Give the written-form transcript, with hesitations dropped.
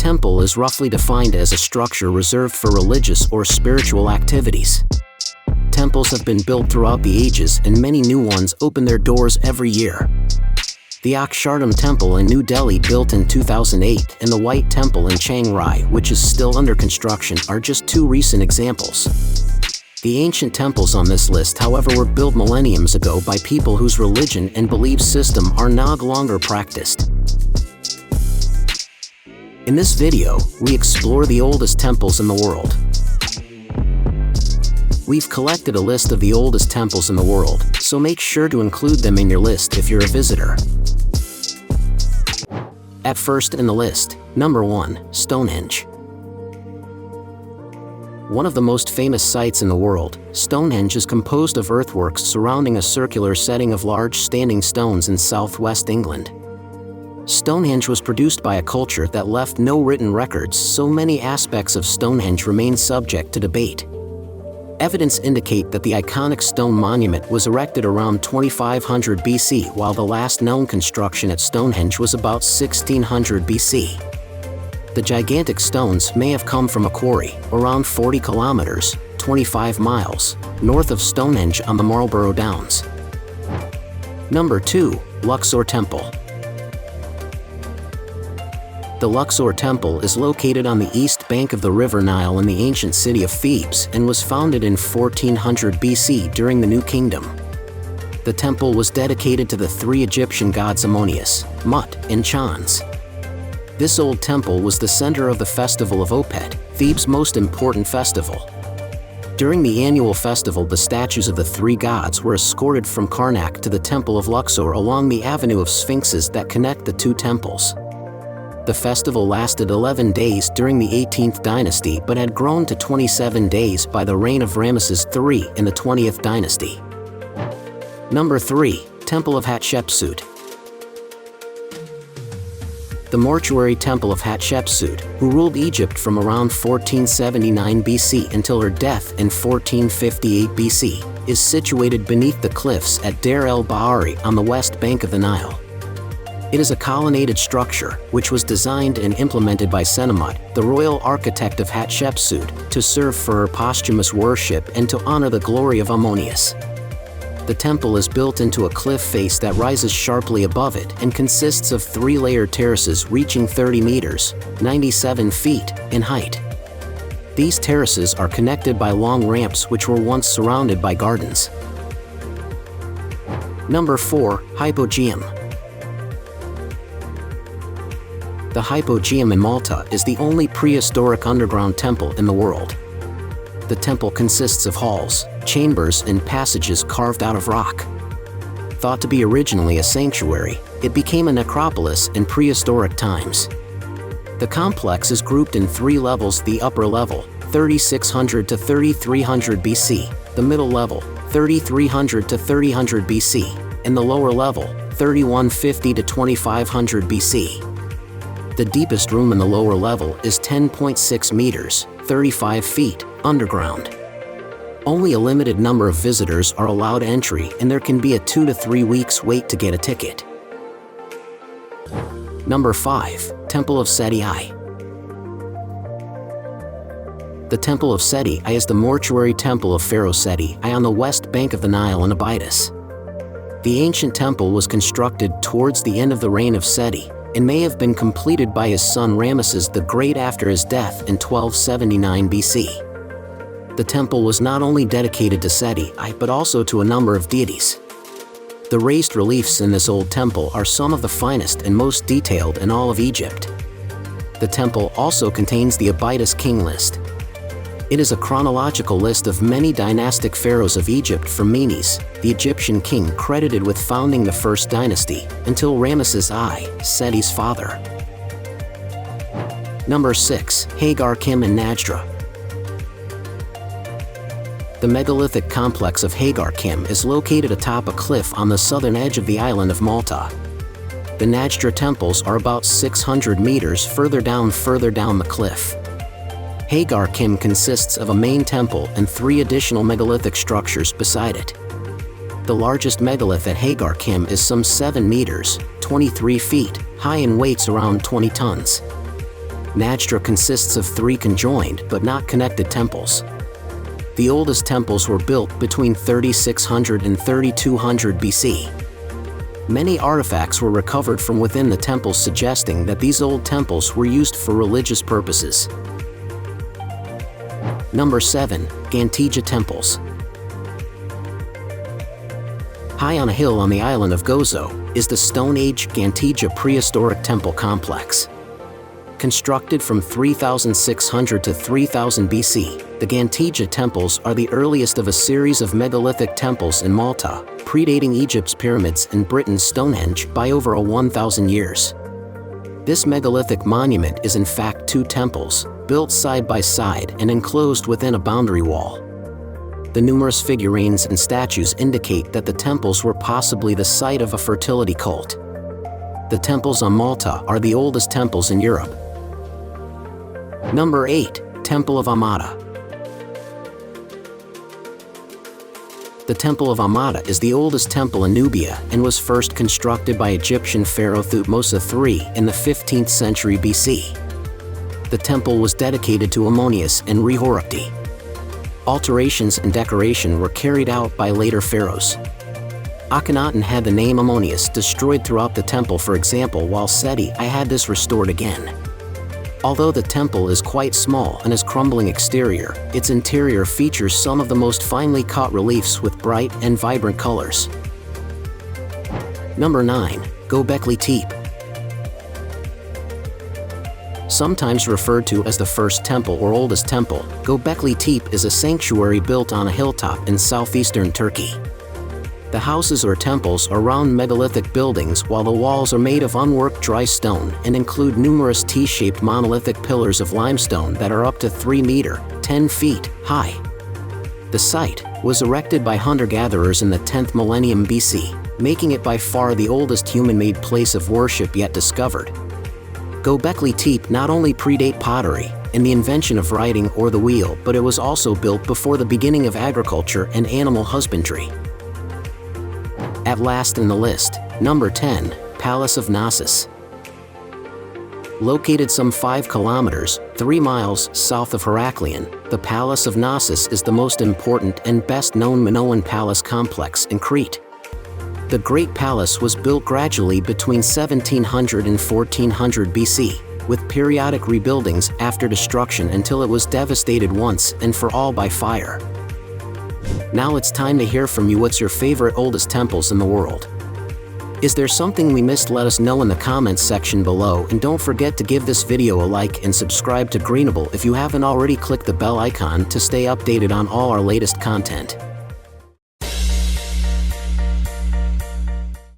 temple is roughly defined as a structure reserved for religious or spiritual activities. Temples have been built throughout the ages and many new ones open their doors every year. The Akshardham Temple in New Delhi, built in 2008, and the White Temple in Chiang Rai, which is still under construction, are just two recent examples. The ancient temples on this list, however, were built millenniums ago by people whose religion and belief system are no longer practiced. In this video, we explore the oldest temples in the world. We've collected a list of the oldest temples in the world, so make sure to include them in your list if you're a visitor. At first in the list, number 1, Stonehenge. One of the most famous sites in the world, Stonehenge is composed of earthworks surrounding a circular setting of large standing stones in southwest England. Stonehenge was produced by a culture that left no written records, so many aspects of Stonehenge remain subject to debate. Evidence indicate that the iconic stone monument was erected around 2500 BC, while the last known construction at Stonehenge was about 1600 BC. The gigantic stones may have come from a quarry around 40 kilometers, 25 miles, north of Stonehenge on the Marlborough Downs. Number 2, Luxor Temple. The Luxor Temple is located on the east bank of the River Nile in the ancient city of Thebes and was founded in 1400 BC during the New Kingdom. The temple was dedicated to the three Egyptian gods Ammonius, Mut, and Chons. This old temple was the center of the festival of Opet, Thebes' most important festival. During the annual festival, the statues of the three gods were escorted from Karnak to the Temple of Luxor along the avenue of sphinxes that connect the two temples. The festival lasted 11 days during the 18th dynasty but had grown to 27 days by the reign of Ramesses III in the 20th dynasty. Number 3, Temple of Hatshepsut. The mortuary temple of Hatshepsut, who ruled Egypt from around 1479 BC until her death in 1458 BC, is situated beneath the cliffs at Deir el-Bahari on the west bank of the Nile. It is a colonnaded structure, which was designed and implemented by Senumut, the royal architect of Hatshepsut, to serve for her posthumous worship and to honor the glory of Ammonius. The temple is built into a cliff face that rises sharply above it and consists of three-layered terraces reaching 30 meters, 97 feet, in height. These terraces are connected by long ramps which were once surrounded by gardens. Number 4, Hypogeum. The Hypogeum in Malta is the only prehistoric underground temple in the world. The temple consists of halls, chambers, and passages carved out of rock. Thought to be originally a sanctuary, it became a necropolis in prehistoric times. The complex is grouped in 3 levels: the upper level, 3600 to 3300 BC, the middle level, 3300 to 3000 BC, and the lower level, 3150 to 2500 BC. The deepest room in the lower level is 10.6 meters, 35 feet, underground. Only a limited number of visitors are allowed entry, and there can be a 2 to 3 weeks wait to get a ticket. Number 5, Temple of Seti I. The Temple of Seti I is the mortuary temple of Pharaoh Seti I on the west bank of the Nile in Abydos. The ancient temple was constructed towards the end of the reign of Seti, and may have been completed by his son Ramesses the Great after his death in 1279 BC. The temple was not only dedicated to Seti I but also to a number of deities. The raised reliefs in this old temple are some of the finest and most detailed in all of Egypt. The temple also contains the Abydos king list. It is a chronological list of many dynastic pharaohs of Egypt from Menes, the Egyptian king credited with founding the first dynasty, until Ramesses I, Seti's father. Number 6, Hagar Qim and Mnajdra. The megalithic complex of Hagar Qim is located atop a cliff on the southern edge of the island of Malta. The Mnajdra temples are about 600 meters further down the cliff. Hagar Qim consists of a main temple and 3 additional megalithic structures beside it. The largest megalith at Hagar Qim is some 7 meters, 23 feet, high and weighs around 20 tons. Mnajdra consists of 3 conjoined but not connected temples. The oldest temples were built between 3600 and 3200 BC. Many artifacts were recovered from within the temples, suggesting that these old temples were used for religious purposes. Number 7. Ggantija Temples. High on a hill on the island of Gozo is the Stone Age Ggantija Prehistoric Temple Complex. Constructed from 3600 to 3000 BC, the Ggantija Temples are the earliest of a series of megalithic temples in Malta, predating Egypt's pyramids and Britain's Stonehenge by over 1,000 years. This megalithic monument is in fact 2 temples, built side by side and enclosed within a boundary wall. The numerous figurines and statues indicate that the temples were possibly the site of a fertility cult. The temples on Malta are the oldest temples in Europe. Number 8. Temple of Amada. The Temple of Amada is the oldest temple in Nubia and was first constructed by Egyptian pharaoh Thutmose III in the 15th century BC. The temple was dedicated to Ammonius and Re-Horepti. Alterations and decoration were carried out by later pharaohs. Akhenaten had the name Ammonius destroyed throughout the temple, for example, while Seti I had this restored again. Although the temple is quite small and has crumbling exterior, its interior features some of the most finely cut reliefs with bright and vibrant colors. Number 9. Gobekli Tepe. Sometimes referred to as the first temple or oldest temple, Gobekli Tepe is a sanctuary built on a hilltop in southeastern Turkey. The houses or temples are round megalithic buildings, while the walls are made of unworked dry stone and include numerous T-shaped monolithic pillars of limestone that are up to 3 meters (10 feet) high. The site was erected by hunter-gatherers in the 10th millennium BC, making it by far the oldest human-made place of worship yet discovered. Gobekli Tepe not only predate pottery and the invention of writing or the wheel, but it was also built before the beginning of agriculture and animal husbandry. At last in the list, number 10, Palace of Knossos. Located some 5 kilometers, 3 miles south of Heraklion, the Palace of Knossos is the most important and best-known Minoan palace complex in Crete. The Great Palace was built gradually between 1700 and 1400 BC, with periodic rebuildings after destruction until it was devastated once and for all by fire. Now it's time to hear from you. What's your favorite oldest temples in the world? Is there something we missed? Let us know in the comments section below, and don't forget to give this video a like and subscribe to Greenable if you haven't already. Click the bell icon to stay updated on all our latest content.